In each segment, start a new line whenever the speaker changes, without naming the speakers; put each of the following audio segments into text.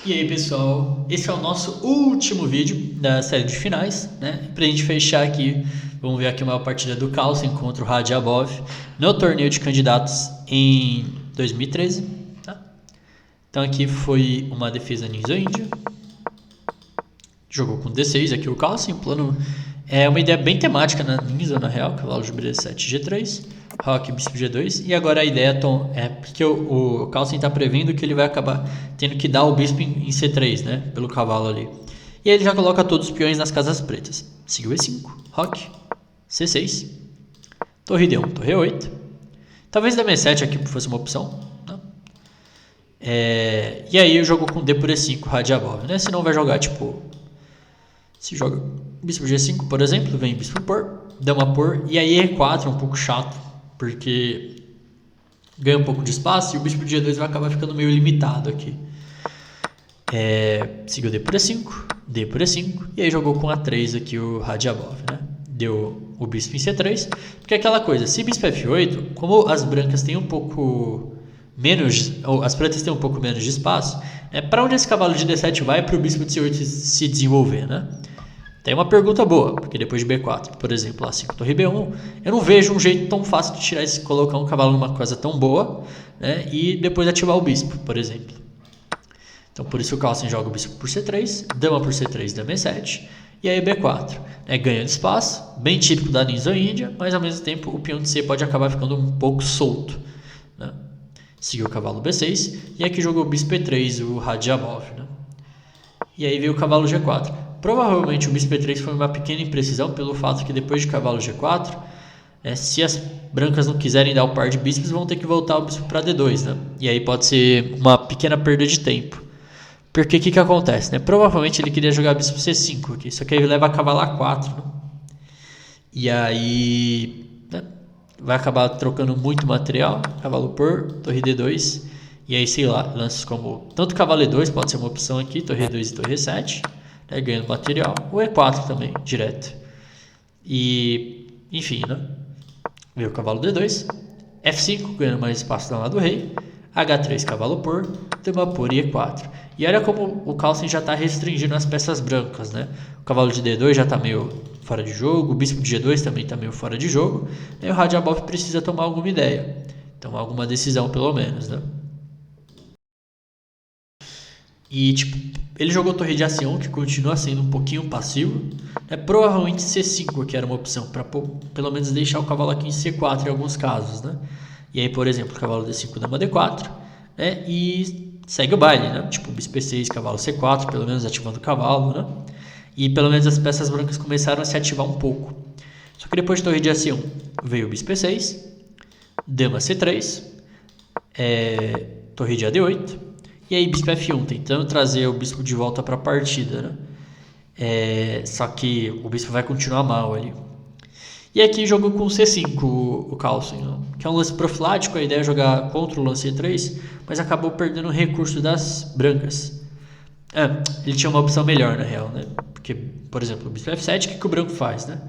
E aí pessoal, esse é o nosso último vídeo da série de finais, né? Pra gente fechar aqui, vamos ver aqui uma partida do Carlsen contra o Radjabov no torneio de candidatos em 2013, tá? Então aqui foi uma defesa Ninja, jogou com D6 aqui o Carlsen, plano é uma ideia bem temática na Ninja na real, cavalo de B7 G3, Roque Bispo G2, e agora a ideia é porque o Carlsen está prevendo que ele vai acabar tendo que dar o bispo em C3, né, pelo cavalo ali. E aí ele já coloca todos os peões nas casas pretas. Seguiu E5, Roque, C6, Torre D1, Torre E8. Talvez Dama E7 aqui fosse uma opção, né? E aí eu jogo com D por E5, Radjabov, né? Senão vai jogar tipo... Se joga bispo G5, por exemplo, vem bispo por, dama por, e aí E4 é um pouco chato, porque ganha um pouco de espaço e o bispo de G2 vai acabar ficando meio limitado aqui. Seguiu D por E5, D por E5, e aí jogou com A3 aqui o Radjabov, né? Deu o bispo em C3, porque é aquela coisa, se bispo F8, como as brancas têm um pouco menos, ou as pretas têm um pouco menos de espaço, para onde esse cavalo de D7 vai para o bispo de C8 se desenvolver, né? Tem uma pergunta boa, porque depois de B4, por exemplo, A5, Torre B1, eu não vejo um jeito tão fácil de tirar esse, colocar um cavalo numa coisa tão boa, né, e depois ativar o bispo, por exemplo. Então por isso o Carlsen joga o bispo por C3, dama por C3, dama E7, e aí B4, né, ganhando espaço, bem típico da Ninja, mas ao mesmo tempo o peão de C pode acabar ficando um pouco solto, né. Seguiu o cavalo B6, e aqui jogou o bispo E3, o Radjabov, né. E aí veio o cavalo G4. Provavelmente o bispo E3 foi uma pequena imprecisão pelo fato que depois de cavalo G4, se as brancas não quiserem dar o par de bispos, vão ter que voltar o bispo para D2, né? E aí pode ser uma pequena perda de tempo. Porque o que acontece, né? Provavelmente ele queria jogar bispo C5 aqui, só que aí leva a cavalo A4, né? E aí, né, vai acabar trocando muito material, cavalo por, torre D2, e aí sei lá, lances como tanto cavalo E2 pode ser uma opção aqui, torre E2 e torre E7, ganhando material, o E4 também, direto. E, enfim, né? Veio o cavalo D2, F5, ganhando mais espaço do lado do rei, H3, cavalo por, dama por e E4. E olha como o Carlsen já está restringindo as peças brancas, né? O cavalo de D2 já está meio fora de jogo, o bispo de G2 também está meio fora de jogo, e o Radjabov precisa tomar alguma ideia, tomar alguma decisão pelo menos, né? E tipo, ele jogou torre de A1, que continua sendo um pouquinho passivo. Provavelmente C5 que era uma opção, para pelo menos deixar o cavalo aqui em C4 em alguns casos, né? E aí, por exemplo, cavalo D5, dama D4, né? E segue o baile, né? Tipo, bispo E6, cavalo C4, pelo menos ativando o cavalo, né? E pelo menos as peças brancas começaram a se ativar um pouco. Só que depois de torre de A1 veio o bispo E6, dama C3, torre de AD8, e aí bispo F1, tentando trazer o bispo de volta para a partida, né? Só que o bispo vai continuar mal ali. E aqui jogou com C5 o Carlsen, né? Que é um lance profilático, a ideia é jogar contra o lance E3, mas acabou perdendo o recurso das brancas. Ele tinha uma opção melhor na real, né? Porque, por exemplo, o bispo F7, o que o branco faz, né?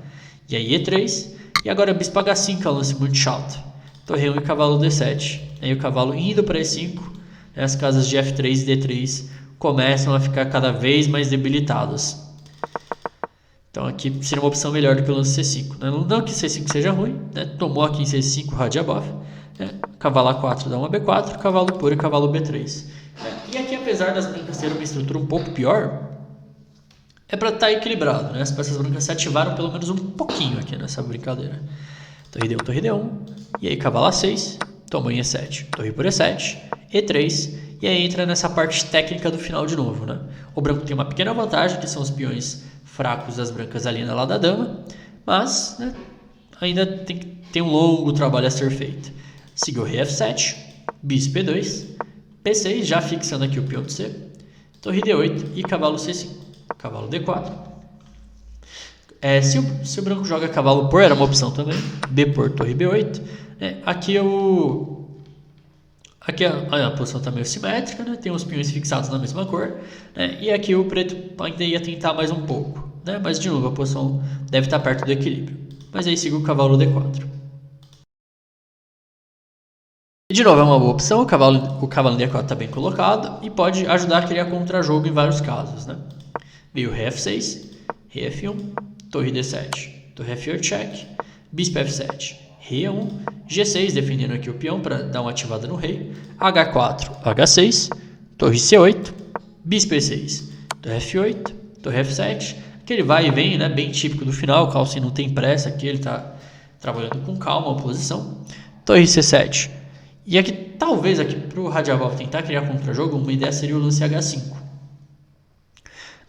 E aí E3, e agora bispo H5 é um lance muito chato. Torre 1 e cavalo D7. Aí o cavalo indo para E5, as casas de F3 e D3 começam a ficar cada vez mais debilitadas. Então aqui seria uma opção melhor do que o lance C5. Né? Não que C5 seja ruim, né? Tomou aqui em C5 Radjabov, né? Cavalo A4 dá uma B4, cavalo por e cavalo B3. E aqui, apesar das brancas terem uma estrutura um pouco pior, é para estar equilibrado, né? As peças brancas se ativaram pelo menos um pouquinho aqui nessa brincadeira. Torre D1, torre D1, e aí cavalo A6, toma em E7, torre por E7, E3, e aí entra nessa parte técnica do final de novo, né? O branco tem uma pequena vantagem, que são os peões fracos das brancas ali na lado da dama, mas, né, ainda tem um longo trabalho a ser feito. Seguiu rei F7, bispo E2, P6, já fixando aqui o peão de C, torre D8 e cavalo C5, cavalo D4. Se o branco joga cavalo por, era uma opção também, B por, torre B8, aqui a posição está meio simétrica, né? Tem os peões fixados na mesma cor, né? E aqui o preto ainda ia tentar mais um pouco, né? Mas de novo a posição deve estar perto do equilíbrio. Mas aí siga o cavalo D4. de novo é uma boa opção, o cavalo em D4 está bem colocado e pode ajudar a criar contra-jogo em vários casos, né? Veio rei F6, rei F1, torre D7, torre F8 check, bispo F7, rei E1, G6 defendendo aqui o peão para dar uma ativada no rei, H4, H6, torre C8, bispo E6, torre F8, torre F7, aquele vai e vem, né, bem típico do final, o Carlsen não tem pressa aqui, ele está trabalhando com calma a posição, torre C7, e aqui talvez aqui para o Radjabov tentar criar contra-jogo, uma ideia seria o lance H5,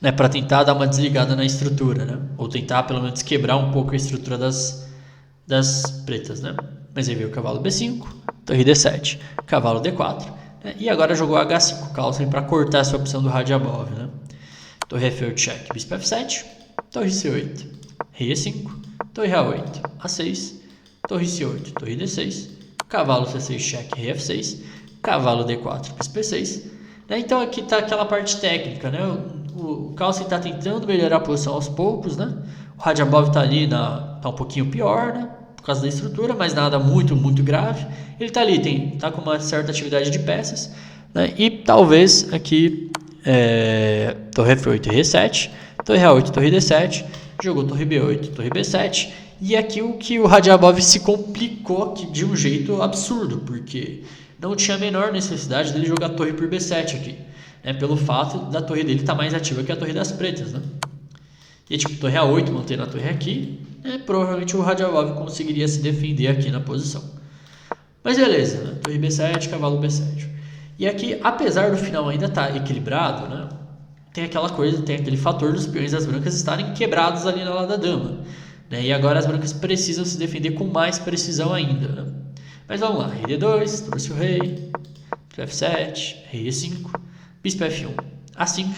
né, para tentar dar uma desligada na estrutura, né, ou tentar pelo menos quebrar um pouco a estrutura das pretas, né, mas aí veio o cavalo B5, torre D7, cavalo D4, né, e agora jogou H5 Carlsen para cortar essa opção do Radjabov, né. Torre F8 check, bispo F7, torre C8, rei E5, torre A8, A6, torre C8, torre D6, cavalo C6 check, rei F6, cavalo D4, bispo E6. Né? Então aqui está aquela parte técnica, né? O Carlsen está tentando melhorar a posição aos poucos, né? O Radjabov está ali, tá um pouquinho pior, né? Por causa da estrutura, mas nada muito, muito grave. Ele está ali, tá com uma certa atividade de peças, né? E talvez aqui torre F8 e rei 7, torre A8, torre D7, jogou torre B8, torre B7, e aqui o que o Radjabov se complicou de um jeito absurdo, porque não tinha a menor necessidade dele jogar torre por B7 aqui, né, pelo fato da torre dele estar mais ativa que a torre das pretas, né? E tipo, torre A8 mantendo a torre aqui, né, provavelmente o Radjabov conseguiria se defender aqui na posição. Mas beleza, né? Torre B7, cavalo B7. E aqui, apesar do final ainda estar equilibrado, né, tem aquele fator dos peões das brancas estarem quebrados ali na lado da dama. Né, e agora as brancas precisam se defender com mais precisão ainda. Né? Mas vamos lá, rei D2, trouxe o rei, F7, rei E5, bispo F1, A5,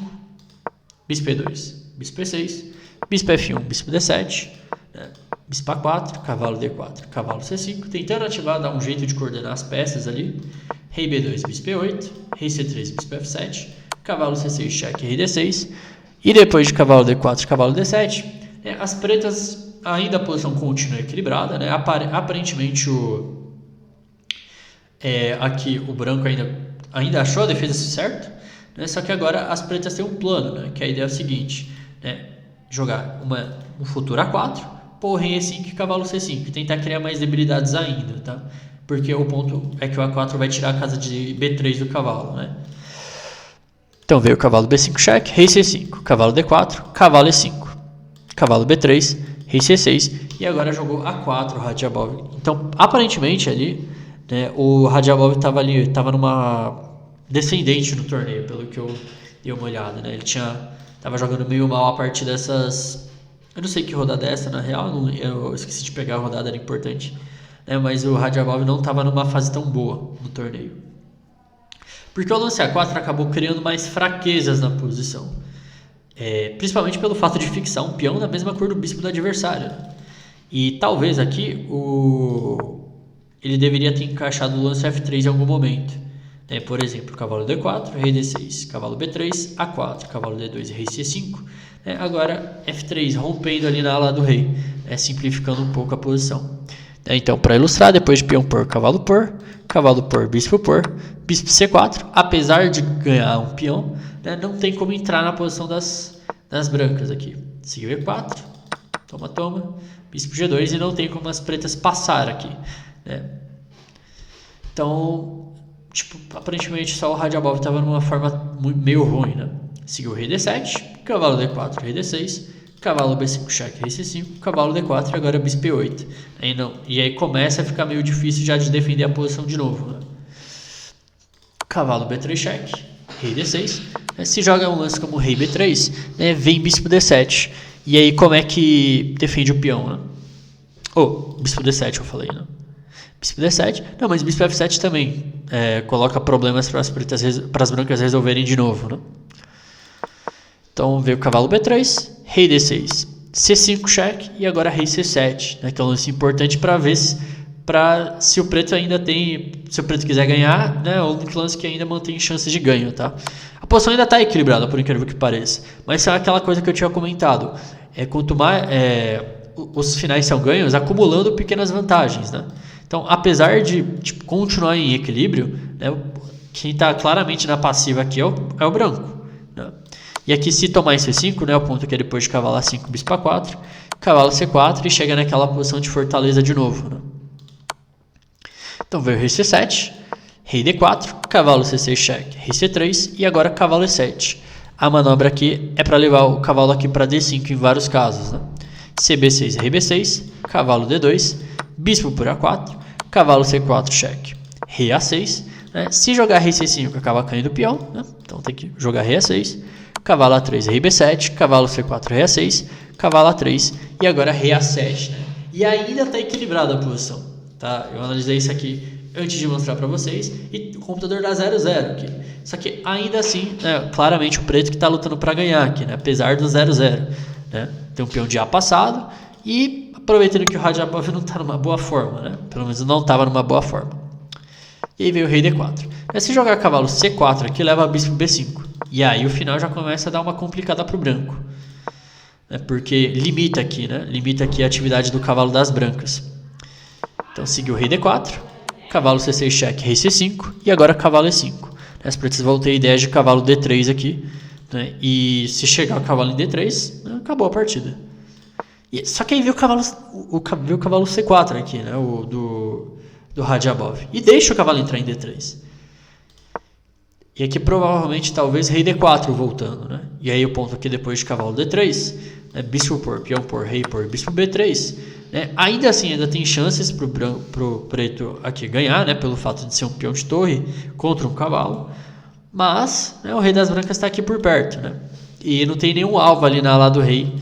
bispo E2, bispo E6, bispo F1, bispo D7, né, bispo A4, cavalo D4, cavalo C5, tentando ativar, dar um jeito de coordenar as peças ali. Rei B2, bispo E8, rei C3, bispo F7, cavalo C6, cheque, rei D6, e depois de cavalo D4, cavalo D7, as pretas ainda a posição continua equilibrada, né? Aparentemente aqui o branco ainda achou a defesa certa, né? Só que agora as pretas têm um plano, né? Que a ideia é o seguinte, né? Jogar um futuro A4, pôr rei E5 e cavalo C5, e tentar criar mais debilidades ainda, tá? Porque o ponto é que o A4 vai tirar a casa de B3 do cavalo, né? Então veio o cavalo B5 check, rei C5, cavalo D4, cavalo E5, cavalo B3, rei C6 e agora jogou A4 o Radjabov. Então aparentemente ali, né, o Radjabov estava numa descendente no torneio, pelo que eu dei uma olhada, né? Ele estava jogando meio mal a partir dessas, eu não sei que rodada é essa na real, eu esqueci de pegar a rodada, era importante. Mas o Radjabov não estava numa fase tão boa no torneio. Porque o lance A4 acabou criando mais fraquezas na posição. Principalmente pelo fato de fixar um peão na mesma cor do bispo do adversário. E talvez aqui ele deveria ter encaixado o lance F3 em algum momento. Por exemplo, cavalo D4, rei D6, cavalo B3, A4, cavalo D2 e rei C5. Agora F3, rompendo ali na ala do rei, simplificando um pouco a posição. Então, para ilustrar, depois de peão por, cavalo por, bispo C4, apesar de ganhar um peão, né, não tem como entrar na posição das brancas aqui. Seguiu E4, toma, bispo G2 e não tem como as pretas passar aqui. Né? Então, aparentemente só o Radjabov estava numa forma meio ruim. Né? Seguiu o rei D7, cavalo D4, rei D6, cavalo B5 check, rei C5, cavalo D4 e agora bispo E8. E aí começa a ficar meio difícil já de defender a posição de novo. Né? Cavalo B3 check, rei D6. Se joga um lance como rei B3, né, vem bispo D7. E aí como é que defende o peão? Né? Bispo D7 eu falei, né? Bispo D7. Não, mas bispo F7 também coloca problemas para as brancas resolverem de novo. Né? Então veio o cavalo B3, rei D6, C5 check e agora rei C7, né, que é um lance importante para ver se o preto ainda tem, se o preto quiser ganhar, né, ou um lance que ainda mantém chances de ganho, tá? A posição ainda está equilibrada, por incrível que pareça, mas é aquela coisa que eu tinha comentado, quanto mais os finais são ganhos, acumulando pequenas vantagens, né? Então, apesar de tipo, continuar em equilíbrio, né, quem está claramente na passiva aqui é o branco. Né? E aqui, se tomar em C5, né, o ponto que é depois de cavalo A5, bispo A4, cavalo C4 e chega naquela posição de fortaleza de novo. Né? Então, veio rei C7, rei D4, cavalo C6 cheque, rei C3 e agora cavalo E7. A manobra aqui é para levar o cavalo aqui para D5 em vários casos. Né? CB6, rei B6, cavalo D2, bispo por A4, cavalo C4 cheque, rei A6. Né? Se jogar rei C5 acaba caindo o peão, né? Então tem que jogar rei A6, cavalo A3, rei B7, cavalo C4, rei A6, cavalo A3 e agora rei A7. Né? E ainda está equilibrada a posição. Tá? Eu analisei isso aqui antes de mostrar para vocês e o computador dá 0-0 aqui. Só que ainda assim, né, claramente o preto que está lutando para ganhar aqui, né, apesar do 0-0. Né? Tem um peão de A passado e aproveitando que o Radjabov não está numa boa forma, né? Pelo menos não estava numa boa forma. E aí veio o rei D4. Mas se jogar cavalo C4 aqui, leva bispo B5. E aí o final já começa a dar uma complicada para o branco. Né? Porque limita aqui, né? Limita aqui a atividade do cavalo das brancas. Então seguiu o rei D4, cavalo C6 cheque, rei C5 e agora cavalo E5. As pretas vão ter ideia de cavalo D3 aqui. Né? E se chegar o cavalo em D3, né, acabou a partida. Só que aí veio o cavalo C4 aqui, né? O do Radjabov. E deixa o cavalo entrar em D3. E aqui provavelmente talvez rei D4 voltando. Né? E aí o ponto aqui depois de cavalo D3, né? Bispo por, peão por, rei por, bispo B3. Né? Ainda assim ainda tem chances pro preto aqui ganhar, né? Pelo fato de ser um peão de torre contra um cavalo. Mas, né, o rei das brancas está aqui por perto, né? E não tem nenhum alvo ali na ala do rei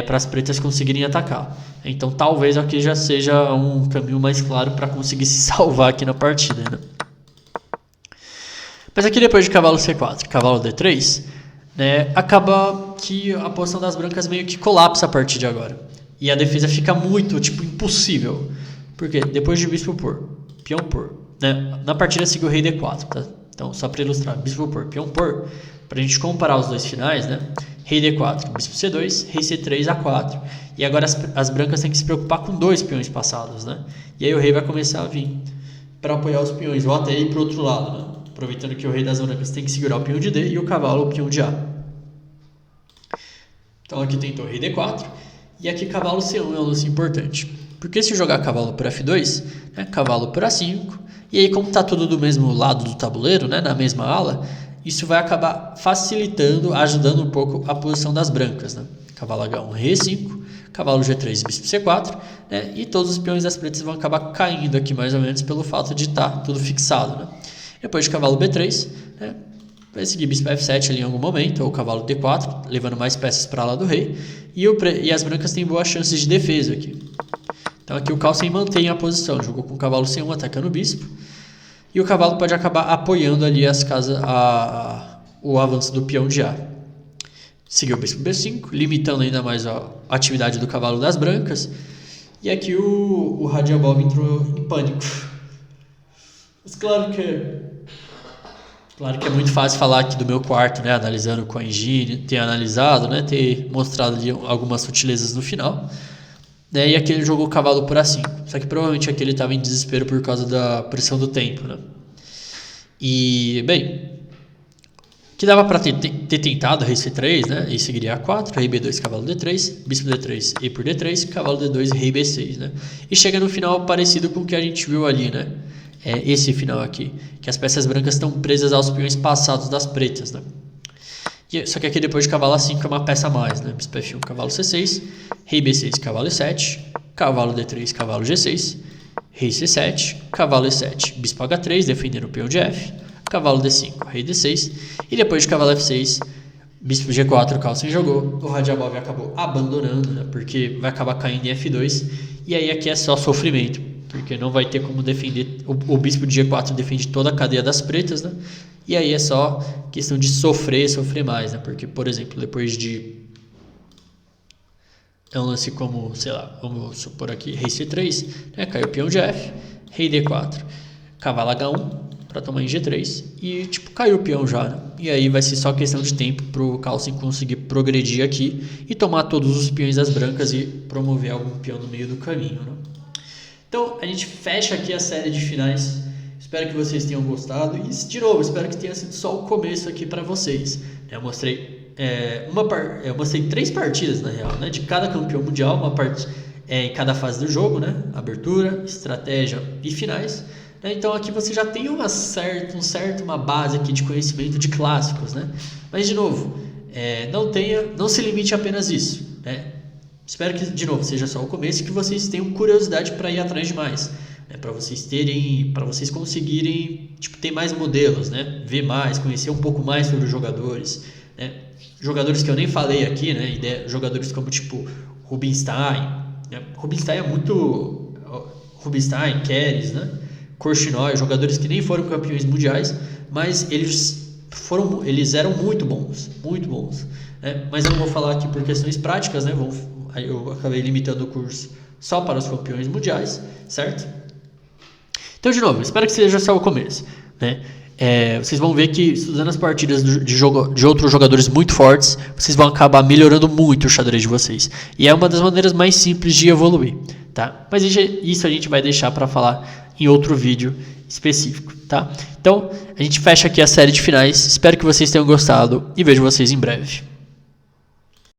para as pretas conseguirem atacar. Então talvez aqui já seja um caminho mais claro para conseguir se salvar aqui na partida, né? Mas aqui depois de cavalo C4, cavalo D3, né, acaba que a posição das brancas meio que colapsa a partir de agora. E a defesa fica muito, tipo, impossível. Porque depois de bispo por, peão por, né, na partida seguiu o rei D4, tá? Então, só para ilustrar, bispo por, peão por, para a gente comparar os dois finais, né? Rei D4, bispo C2, rei C3, A4. E agora as brancas têm que se preocupar com dois peões passados, né? E aí o rei vai começar a vir para apoiar os peões, ou até ir para o outro lado, né? Aproveitando que o rei das brancas tem que segurar o peão de D e o cavalo o peão de A. Então aqui tentou rei D4 e aqui cavalo C1 é um lance importante. Porque se jogar cavalo por F2, né, cavalo por A5, e aí como está tudo do mesmo lado do tabuleiro, né, na mesma ala, isso vai acabar facilitando, ajudando um pouco a posição das brancas. Né? Cavalo H1, rei E5, cavalo G3, bispo C4, né, e todos os peões das pretas vão acabar caindo aqui mais ou menos pelo fato de estar tudo fixado. Né? Depois de cavalo B3, né, vai seguir bispo F7 ali em algum momento, ou cavalo D4, levando mais peças para lá do rei, e as brancas têm boas chances de defesa aqui. Então aqui o Carlsen mantém a posição, jogou com o cavalo C1 atacando o bispo, e o cavalo pode acabar apoiando ali o avanço do peão de A. Seguiu o bispo B5, limitando ainda mais a atividade do cavalo das brancas, e aqui o Radjabov entrou em pânico. Mas claro que é muito fácil falar aqui do meu quarto, né, analisando com a engine, ter analisado, né, ter mostrado ali algumas sutilezas no final. Né, e aqui ele jogou o cavalo por A5. Só que provavelmente aqui ele estava em desespero por causa da pressão do tempo. Né? E, bem, que dava para ter tentado rei C3, né, e seguiria A4, rei B2, cavalo D3, bispo D3, e por D3, cavalo D2, rei B6. Né? E chega no final parecido com o que a gente viu ali, né? Esse final aqui, que as peças brancas estão presas aos peões passados das pretas, né? Só que aqui depois de cavalo A5 é uma peça a mais, né? Bispo F1, cavalo C6, rei B6, cavalo E7, cavalo D3, cavalo G6, rei C7, cavalo E7, bispo H3, defendendo o peão de F, cavalo D5, rei D6, e depois de cavalo F6, bispo G4, o Carlsen jogou, o Radjabov acabou abandonando, né? Porque vai acabar caindo em F2, e aí aqui é só sofrimento. Porque não vai ter como defender. O bispo de G4 defende toda a cadeia das pretas, né? E aí é só questão de sofrer mais, né? Porque, por exemplo, depois de... É um lance como, sei lá, vamos supor aqui, rei C3, né? Caiu o peão de F, rei D4, cavalo H1 para tomar em G3 e, tipo, caiu o peão já, né? E aí vai ser só questão de tempo pro Carlsen conseguir progredir aqui e tomar todos os peões das brancas e promover algum peão no meio do caminho, né? Então, a gente fecha aqui a série de finais. Espero que vocês tenham gostado. E, de novo, espero que tenha sido só o começo aqui para vocês. Eu mostrei, eu mostrei 3 partidas, na real, né? De cada campeão mundial, uma parte em cada fase do jogo, né? Abertura, estratégia e finais. Então, aqui você já tem uma base aqui de conhecimento de clássicos, né? Mas, de novo, não se limite a apenas isso, né? Espero que, de novo, seja só o começo e que vocês tenham curiosidade para ir atrás de mais, né? Para vocês conseguirem, tipo, ter mais modelos, né? Ver mais, conhecer um pouco mais sobre os jogadores, né? Jogadores que eu nem falei aqui, né? Jogadores como, tipo, Rubinstein, né? Rubinstein, Keres, né? Korchnoi, jogadores que nem foram campeões mundiais, mas eles eram muito bons, né? Mas eu não vou falar aqui por questões práticas, né? Eu acabei limitando o curso só para os campeões mundiais, certo? Então, de novo, espero que seja só o começo, né? Vocês vão ver que, estudando as partidas de outros jogadores muito fortes, vocês vão acabar melhorando muito o xadrez de vocês. E é uma das maneiras mais simples de evoluir, tá? Mas isso a gente vai deixar para falar em outro vídeo específico, tá? Então, a gente fecha aqui a série de finais. Espero que vocês tenham gostado e vejo vocês em breve.